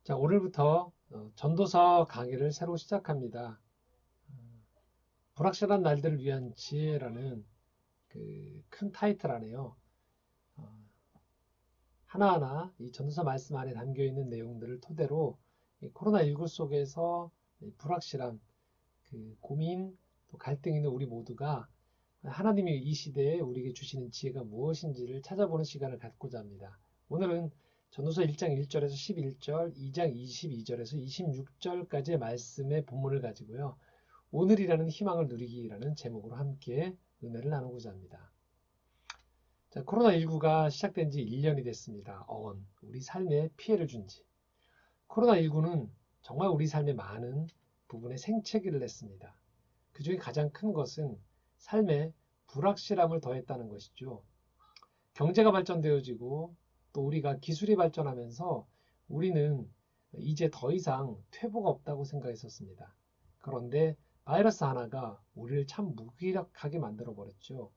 자, 오늘부터 전도서 강의를 새로 시작합니다. 불확실한 날들을 위한 지혜라는 그 큰 타이틀 안에요. 어, 하나하나 이 전도서 말씀 안에 담겨 있는 내용들을 토대로 이 코로나19 속에서 이 불확실한 그 고민, 또 갈등 있는 우리 모두가 하나님이 이 시대에 우리에게 주시는 지혜가 무엇인지를 찾아보는 시간을 갖고자 합니다. 오늘은 전도서 1장 1절에서 11절, 2장 22절에서 26절까지의 말씀의 본문을 가지고요. 오늘이라는 희망을 누리기라는 제목으로 함께 은혜를 나누고자 합니다. 자, 코로나19가 시작된 지 1년이 됐습니다. 우리 삶에 피해를 준 지. 코로나19는 정말 우리 삶의 많은 부분에 생채기를 냈습니다. 그 중에 가장 큰 것은 삶에 불확실함을 더했다는 것이죠. 경제가 발전되어지고 또 우리가 기술이 발전하면서 우리는 이제 더 이상 퇴보가 없다고 생각했었습니다. 그런데 바이러스 하나가 우리를 참 무기력하게 만들어 버렸죠.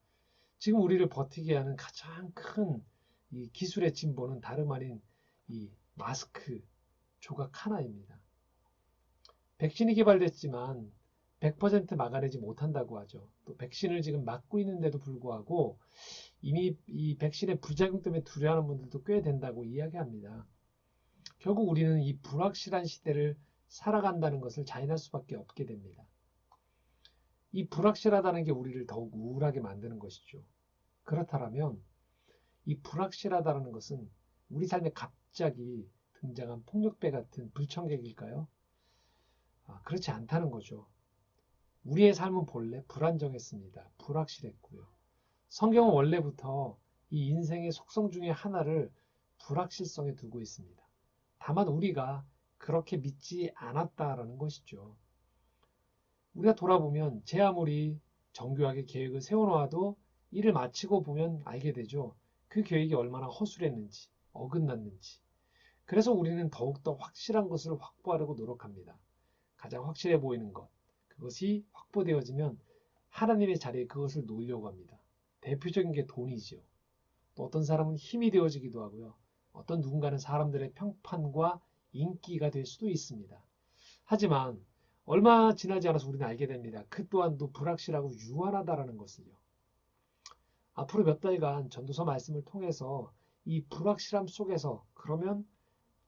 지금 우리를 버티게 하는 가장 큰 이 기술의 진보는 다름 아닌 이 마스크 조각 하나입니다. 백신이 개발됐지만 100% 막아내지 못한다고 하죠. 또 백신을 지금 맞고 있는데도 불구하고 이미 이 백신의 부작용 때문에 두려워하는 분들도 꽤 된다고 이야기합니다. 결국 우리는 이 불확실한 시대를 살아간다는 것을 자인할 수밖에 없게 됩니다. 이 불확실하다는 게 우리를 더욱 우울하게 만드는 것이죠. 그렇다면 이 불확실하다는 것은 우리 삶에 갑자기 등장한 폭력배 같은 불청객일까요? 그렇지 않다는 거죠. 우리의 삶은 본래 불안정했습니다. 불확실했고요. 성경은 원래부터 이 인생의 속성 중에 하나를 불확실성에 두고 있습니다. 다만 우리가 그렇게 믿지 않았다라는 것이죠. 우리가 돌아보면 제 아무리 정교하게 계획을 세워놓아도 일을 마치고 보면 알게 되죠. 그 계획이 얼마나 허술했는지, 어긋났는지. 그래서 우리는 더욱더 확실한 것을 확보하려고 노력합니다. 가장 확실해 보이는 것. 그것이 확보되어지면 하나님의 자리에 그것을 놓으려고 합니다. 대표적인 게 돈이죠. 또 어떤 사람은 힘이 되어지기도 하고요. 어떤 누군가는 사람들의 평판과 인기가 될 수도 있습니다. 하지만 얼마 지나지 않아서 우리는 알게 됩니다. 그 또한도 불확실하고 유한하다라는 것을요. 앞으로 몇 달간 전도서 말씀을 통해서 이 불확실함 속에서 그러면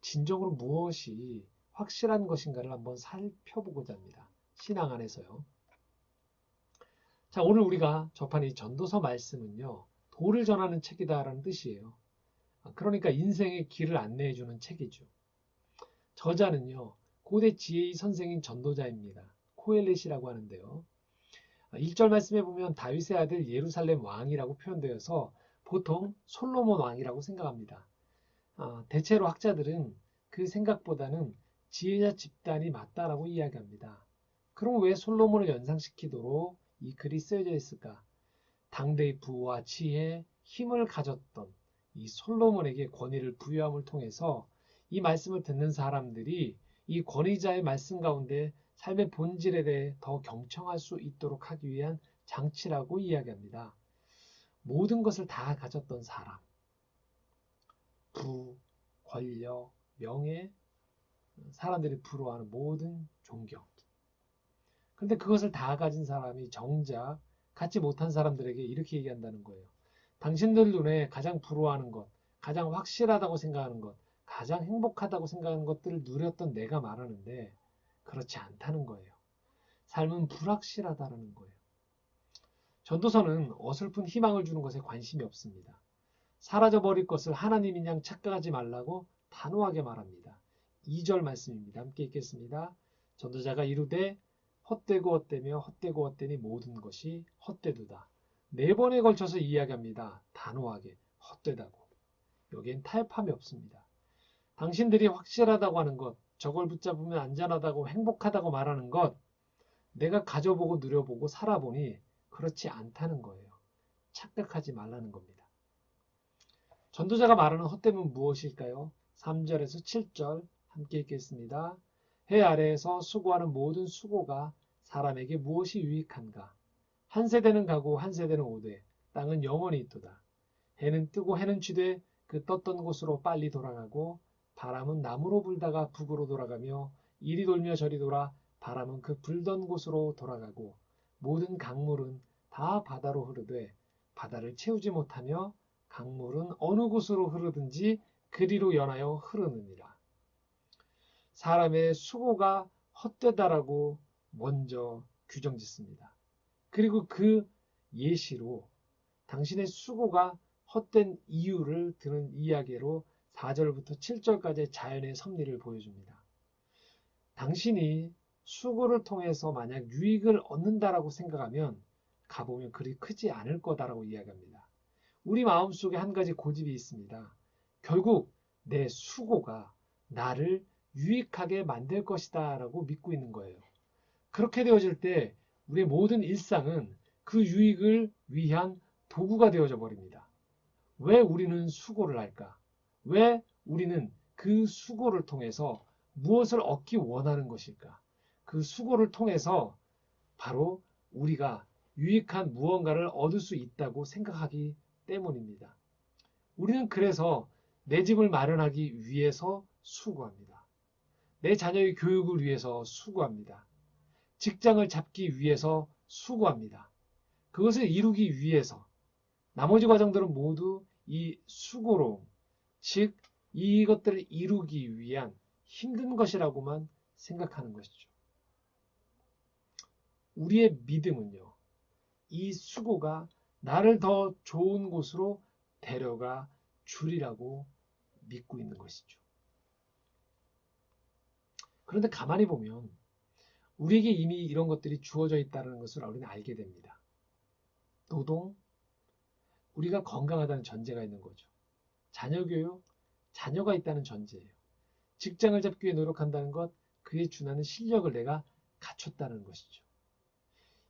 진정으로 무엇이 확실한 것인가를 한번 살펴보고자 합니다. 신앙 안에서요. 자, 오늘 우리가 접한 이 전도서 말씀은요. 도를 전하는 책이다라는 뜻이에요. 그러니까 인생의 길을 안내해주는 책이죠. 저자는요. 고대 지혜의 선생인 전도자입니다. 코엘렛이라고 하는데요. 1절 말씀에 보면 다윗의 아들 예루살렘 왕이라고 표현되어서 보통 솔로몬 왕이라고 생각합니다. 대체로 학자들은 그 생각보다는 지혜자 집단이 맞다라고 이야기합니다. 그럼 왜 솔로몬을 연상시키도록 이 글이 쓰여져 있을까? 당대의 부와 지혜, 힘을 가졌던 이 솔로몬에게 권위를 부여함을 통해서 이 말씀을 듣는 사람들이 이 권위자의 말씀 가운데 삶의 본질에 대해 더 경청할 수 있도록 하기 위한 장치라고 이야기합니다. 모든 것을 다 가졌던 사람, 부, 권력, 명예, 사람들이 부러워하는 모든 존경. 그런데 그것을 다 가진 사람이 정작 갖지 못한 사람들에게 이렇게 얘기한다는 거예요. 당신들 눈에 가장 부러워하는 것, 가장 확실하다고 생각하는 것, 가장 행복하다고 생각하는 것들을 누렸던 내가 말하는데 그렇지 않다는 거예요. 삶은 불확실하다는 거예요. 전도서는 어설픈 희망을 주는 것에 관심이 없습니다. 사라져버릴 것을 하나님인 양 착각하지 말라고 단호하게 말합니다. 2절 말씀입니다. 함께 읽겠습니다. 전도자가 이르되 헛되고 헛되며 헛되고 헛되니 모든 것이 헛되도다. 네 번에 걸쳐서 이야기합니다. 단호하게 헛되다고. 여기엔 타협함이 없습니다. 당신들이 확실하다고 하는 것, 저걸 붙잡으면 안전하다고 행복하다고 말하는 것, 내가 가져보고 누려보고 살아보니 그렇지 않다는 거예요. 착각하지 말라는 겁니다. 전도자가 말하는 헛됨은 무엇일까요? 3절에서 7절 함께 읽겠습니다. 해 아래에서 수고하는 모든 수고가 사람에게 무엇이 유익한가? 한 세대는 가고 한 세대는 오되 땅은 영원히 있도다. 해는 뜨고 해는 지되 그 떴던 곳으로 빨리 돌아가고 바람은 남으로 불다가 북으로 돌아가며 이리 돌며 저리 돌아 바람은 그 불던 곳으로 돌아가고 모든 강물은 다 바다로 흐르되 바다를 채우지 못하며 강물은 어느 곳으로 흐르든지 그리로 연하여 흐르느니라. 사람의 수고가 헛되다라고 먼저 규정짓습니다. 그리고 그 예시로 당신의 수고가 헛된 이유를 드는 이야기로 4절부터 7절까지 자연의 섭리를 보여줍니다. 당신이 수고를 통해서 만약 유익을 얻는다라고 생각하면 가보면 그리 크지 않을 거다라고 이야기합니다. 우리 마음속에 한 가지 고집이 있습니다. 결국 내 수고가 나를 유익하게 만들 것이다 라고 믿고 있는 거예요. 그렇게 되어질 때 우리의 모든 일상은 그 유익을 위한 도구가 되어져 버립니다. 왜 우리는 수고를 할까? 왜 우리는 그 수고를 통해서 무엇을 얻기 원하는 것일까? 그 수고를 통해서 바로 우리가 유익한 무언가를 얻을 수 있다고 생각하기 때문입니다. 우리는 그래서 내 집을 마련하기 위해서 수고합니다. 내 자녀의 교육을 위해서 수고합니다. 직장을 잡기 위해서 수고합니다. 그것을 이루기 위해서 나머지 과정들은 모두 이 수고로, 즉 이것들을 이루기 위한 힘든 것이라고만 생각하는 것이죠. 우리의 믿음은요, 이 수고가 나를 더 좋은 곳으로 데려가 주리라고 믿고 있는 것이죠. 그런데 가만히 보면 우리에게 이미 이런 것들이 주어져 있다는 것을 우리는 알게 됩니다. 노동, 우리가 건강하다는 전제가 있는 거죠. 자녀 교육, 자녀가 있다는 전제예요. 직장을 잡기 위해 노력한다는 것, 그에 준하는 실력을 내가 갖췄다는 것이죠.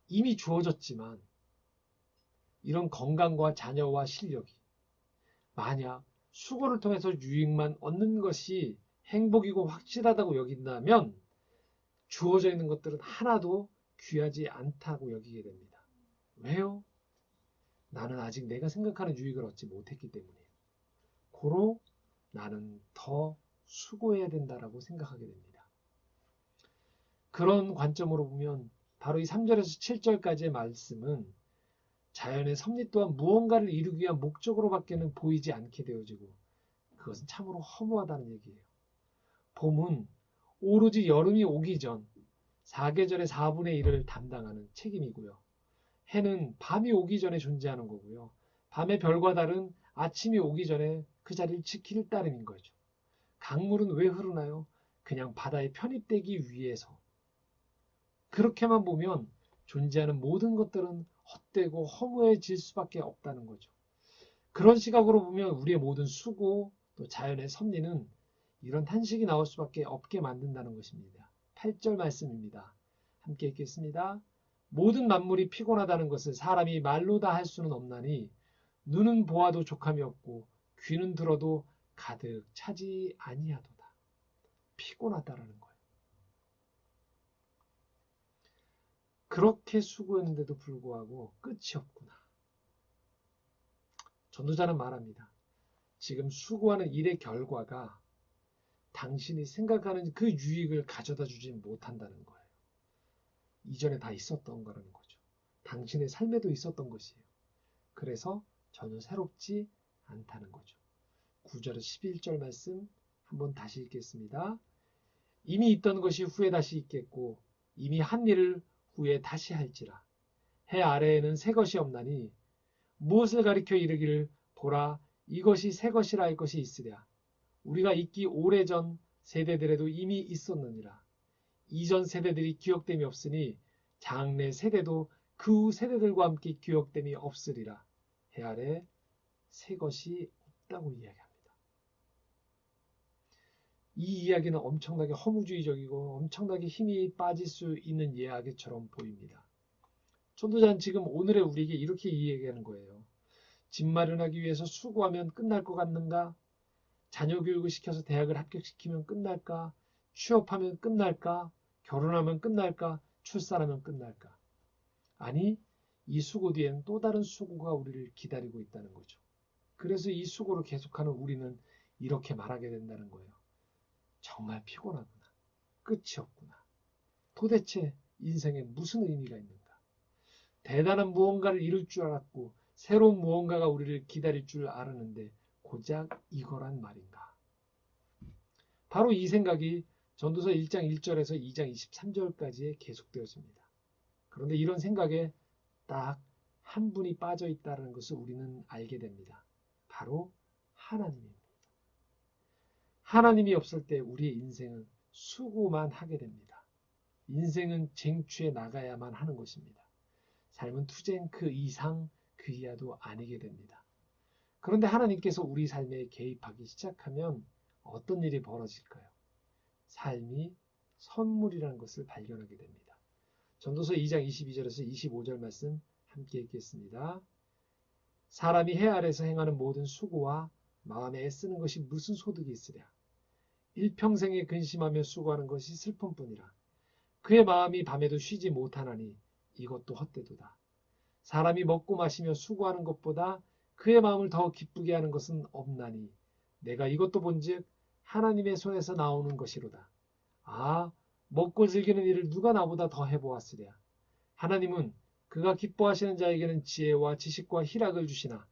이미 주어졌지만 이런 건강과 자녀와 실력이 만약 수고를 통해서 유익만 얻는 것이 행복이고 확실하다고 여긴다면 주어져 있는 것들은 하나도 귀하지 않다고 여기게 됩니다. 왜요? 나는 아직 내가 생각하는 유익을 얻지 못했기 때문이에요. 고로 나는 더 수고해야 된다라고 생각하게 됩니다. 그런 관점으로 보면 바로 이 3절에서 7절까지의 말씀은 자연의 섭리 또한 무언가를 이루기 위한 목적으로밖에는 보이지 않게 되어지고 그것은 참으로 허무하다는 얘기예요. 봄은 오로지 여름이 오기 전 4계절의 4분의 1을 담당하는 책임이고요. 해는 밤이 오기 전에 존재하는 거고요. 밤의 별과 달은 아침이 오기 전에 그 자리를 지킬 따름인 거죠. 강물은 왜 흐르나요? 그냥 바다에 편입되기 위해서. 그렇게만 보면 존재하는 모든 것들은 헛되고 허무해질 수밖에 없다는 거죠. 그런 시각으로 보면 우리의 모든 수고 또 자연의 섭리는 이런 탄식이 나올 수밖에 없게 만든다는 것입니다. 8절 말씀입니다. 함께 읽겠습니다. 모든 만물이 피곤하다는 것을 사람이 말로 다 할 수는 없나니 눈은 보아도 족함이 없고 귀는 들어도 가득 차지 아니하도다. 피곤하다라는 거예요. 그렇게 수고했는데도 불구하고 끝이 없구나. 전도자는 말합니다. 지금 수고하는 일의 결과가 당신이 생각하는 그 유익을 가져다 주지 못한다는 거예요. 이전에 다 있었던 거라는 거죠. 당신의 삶에도 있었던 것이에요. 그래서 전혀 새롭지 않다는 거죠. 9절에서 11절 말씀 한번 다시 읽겠습니다. 이미 있던 것이 후에 다시 있겠고 이미 한 일을 후에 다시 할지라. 해 아래에는 새 것이 없나니 무엇을 가리켜 이르기를 보라 이것이 새 것이라 할 것이 있으랴. 우리가 있기 오래전 세대들에도 이미 있었느니라. 이전 세대들이 기억됨이 없으니 장래 세대도 그 후 세대들과 함께 기억됨이 없으리라. 해 아래 새 것이 없다고 이야기합니다. 이 이야기는 엄청나게 허무주의적이고 엄청나게 힘이 빠질 수 있는 이야기처럼 보입니다. 전도자는 지금 오늘의 우리에게 이렇게 이야기하는 거예요. 집 마련하기 위해서 수고하면 끝날 것 같는가? 자녀 교육을 시켜서 대학을 합격시키면 끝날까? 취업하면 끝날까? 결혼하면 끝날까? 출산하면 끝날까? 아니, 이 수고 뒤에는 또 다른 수고가 우리를 기다리고 있다는 거죠. 그래서 이 수고를 계속하는 우리는 이렇게 말하게 된다는 거예요. 정말 피곤하구나. 끝이 없구나. 도대체 인생에 무슨 의미가 있는가? 대단한 무언가를 이룰 줄 알았고 새로운 무언가가 우리를 기다릴 줄 알았는데 고작 이거란 말인가? 바로 이 생각이 전도서 1장 1절에서 2장 23절까지 계속되어집니다. 그런데 이런 생각에 딱 한 분이 빠져 있다는 것을 우리는 알게 됩니다. 바로 하나님입니다. 하나님이 없을 때 우리의 인생은 수고만 하게 됩니다. 인생은 쟁취해 나가야만 하는 것입니다. 삶은 투쟁 그 이상 그 이하도 아니게 됩니다. 그런데 하나님께서 우리 삶에 개입하기 시작하면 어떤 일이 벌어질까요? 삶이 선물이라는 것을 발견하게 됩니다. 전도서 2장 22절에서 25절 말씀 함께 읽겠습니다. 사람이 해 아래서 행하는 모든 수고와 마음에 애쓰는 것이 무슨 소득이 있으랴. 일평생에 근심하며 수고하는 것이 슬픔뿐이라. 그의 마음이 밤에도 쉬지 못하나니 이것도 헛되도다. 사람이 먹고 마시며 수고하는 것보다 그의 마음을 더 기쁘게 하는 것은 없나니 내가 이것도 본즉 하나님의 손에서 나오는 것이로다. 아, 먹고 즐기는 일을 누가 나보다 더 해보았으랴. 하나님은 그가 기뻐하시는 자에게는 지혜와 지식과 희락을 주시나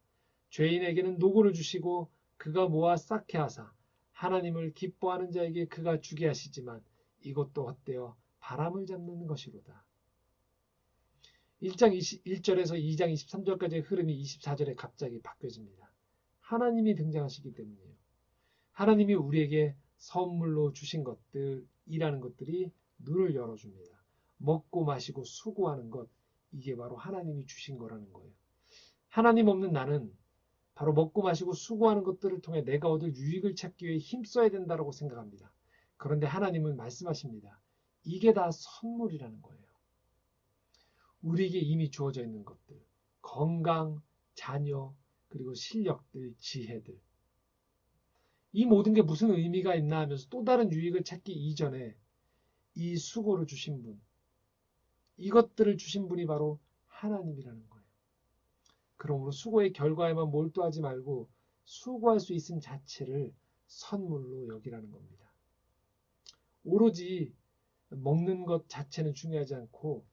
죄인에게는 노고를 주시고 그가 모아 쌓게 하사 하나님을 기뻐하는 자에게 그가 주게 하시지만 이것도 헛되어 바람을 잡는 것이로다. 1장 1절에서 2장 23절까지의 흐름이 24절에 갑자기 바뀌어집니다. 하나님이 등장하시기 때문이에요. 하나님이 우리에게 선물로 주신 것들이라는 것들이 눈을 열어줍니다. 먹고 마시고 수고하는 것, 이게 바로 하나님이 주신 거라는 거예요. 하나님 없는 나는 바로 먹고 마시고 수고하는 것들을 통해 내가 얻을 유익을 찾기 위해 힘써야 된다고 생각합니다. 그런데 하나님은 말씀하십니다. 이게 다 선물이라는 거예요. 우리에게 이미 주어져 있는 것들, 건강, 자녀, 그리고 실력들, 지혜들. 이 모든 게 무슨 의미가 있나 하면서 또 다른 유익을 찾기 이전에 이 수고를 주신 분, 이것들을 주신 분이 바로 하나님이라는 거예요. 그러므로 수고의 결과에만 몰두하지 말고 수고할 수 있음 자체를 선물로 여기라는 겁니다. 오로지 먹는 것 자체는 중요하지 않고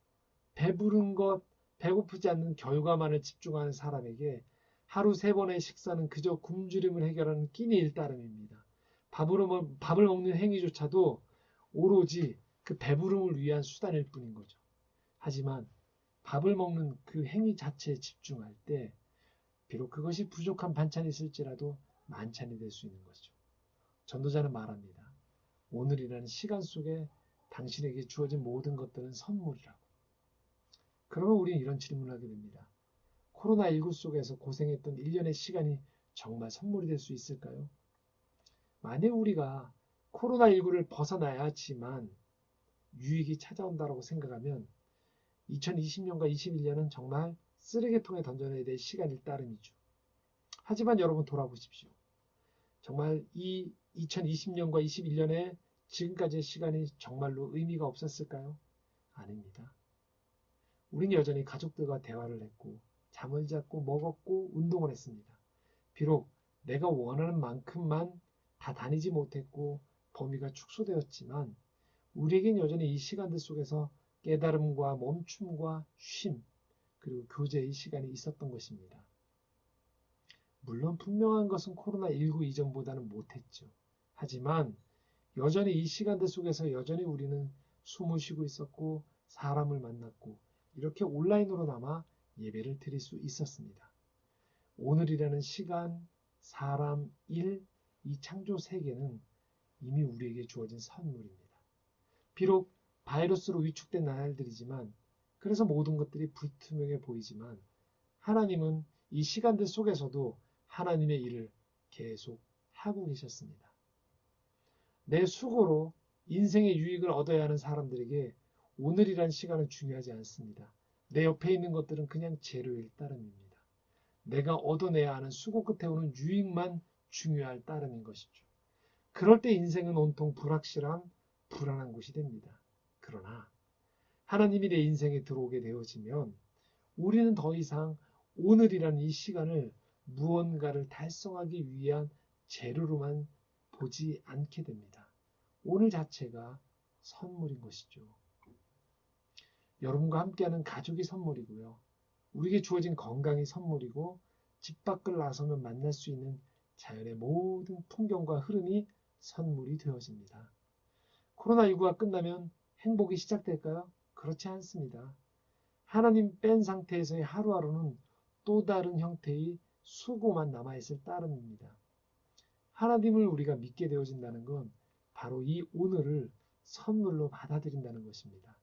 배부른 것, 배고프지 않는 결과만을 집중하는 사람에게 하루 3번의 식사는 그저 굶주림을 해결하는 끼니 일따름입니다. 밥을 먹는 행위조차도 오로지 그 배부름을 위한 수단일 뿐인 거죠. 하지만 밥을 먹는 그 행위 자체에 집중할 때 비록 그것이 부족한 반찬이 있을지라도 만찬이 될 수 있는 것이죠. 전도자는 말합니다. 오늘이라는 시간 속에 당신에게 주어진 모든 것들은 선물이라고. 그러면 우리는 이런 질문을 하게 됩니다. 코로나19 속에서 고생했던 1년의 시간이 정말 선물이 될 수 있을까요? 만약 우리가 코로나19를 벗어나야지만 유익이 찾아온다고 생각하면 2020년과 21년은 정말 쓰레기통에 던져내야 될 시간일 따름이죠. 하지만 여러분 돌아보십시오. 정말 이 2020년과 21년에 지금까지의 시간이 정말로 의미가 없었을까요? 아닙니다. 우리는 여전히 가족들과 대화를 했고 잠을 잤고 먹었고 운동을 했습니다. 비록 내가 원하는 만큼만 다 다니지 못했고 범위가 축소되었지만 우리에겐 여전히 이 시간들 속에서 깨달음과 멈춤과 쉼 그리고 교제의 시간이 있었던 것입니다. 물론 분명한 것은 코로나19 이전보다는 못했죠. 하지만 여전히 이 시간들 속에서 여전히 우리는 숨을 쉬고 있었고 사람을 만났고 이렇게 온라인으로나마 예배를 드릴 수 있었습니다. 오늘이라는 시간, 사람, 일, 이 창조 세계는 이미 우리에게 주어진 선물입니다. 비록 바이러스로 위축된 나날들이지만 그래서 모든 것들이 불투명해 보이지만 하나님은 이 시간들 속에서도 하나님의 일을 계속 하고 계셨습니다. 내 수고로 인생의 유익을 얻어야 하는 사람들에게 오늘이란 시간은 중요하지 않습니다. 내 옆에 있는 것들은 그냥 재료일 따름입니다. 내가 얻어내야 하는 수고 끝에 오는 유익만 중요할 따름인 것이죠. 그럴 때 인생은 온통 불확실한 불안한 곳이 됩니다. 그러나 하나님이 내 인생에 들어오게 되어지면 우리는 더 이상 오늘이라는 이 시간을 무언가를 달성하기 위한 재료로만 보지 않게 됩니다. 오늘 자체가 선물인 것이죠. 여러분과 함께하는 가족이 선물이고요. 우리에게 주어진 건강이 선물이고 집 밖을 나서면 만날 수 있는 자연의 모든 풍경과 흐름이 선물이 되어집니다. 코로나19가 끝나면 행복이 시작될까요? 그렇지 않습니다. 하나님 뺀 상태에서의 하루하루는 또 다른 형태의 수고만 남아있을 따름입니다. 하나님을 우리가 믿게 되어진다는 건 바로 이 오늘을 선물로 받아들인다는 것입니다.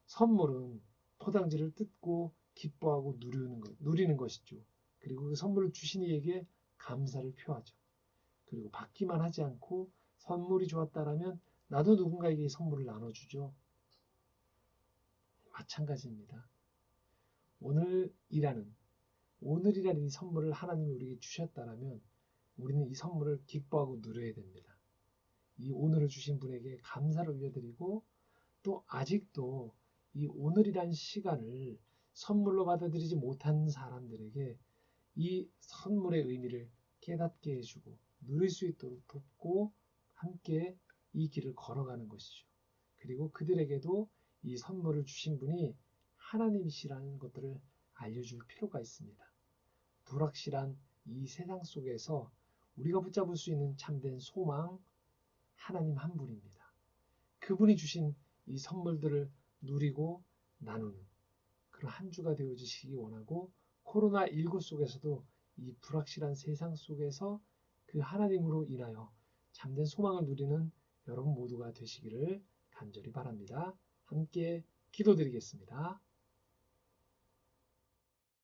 선물은 포장지를 뜯고 기뻐하고 누리는 것이죠. 그리고 그 선물을 주신 이에게 감사를 표하죠. 그리고 받기만 하지 않고 선물이 좋았다라면 나도 누군가에게 선물을 나눠주죠. 마찬가지입니다. 오늘이라는 이 선물을 하나님이 우리에게 주셨다라면 우리는 이 선물을 기뻐하고 누려야 됩니다. 이 오늘을 주신 분에게 감사를 올려드리고 또 아직도 이 오늘이란 시간을 선물로 받아들이지 못한 사람들에게 이 선물의 의미를 깨닫게 해주고 누릴 수 있도록 돕고 함께 이 길을 걸어가는 것이죠. 그리고 그들에게도 이 선물을 주신 분이 하나님이시라는 것들을 알려줄 필요가 있습니다. 불확실한 이 세상 속에서 우리가 붙잡을 수 있는 참된 소망, 하나님 한 분입니다. 그분이 주신 이 선물들을 누리고 나누는 그런 한 주가 되어지시기 원하고 코로나19 속에서도 이 불확실한 세상 속에서 그 하나님으로 인하여 참된 소망을 누리는 여러분 모두가 되시기를 간절히 바랍니다. 함께 기도드리겠습니다.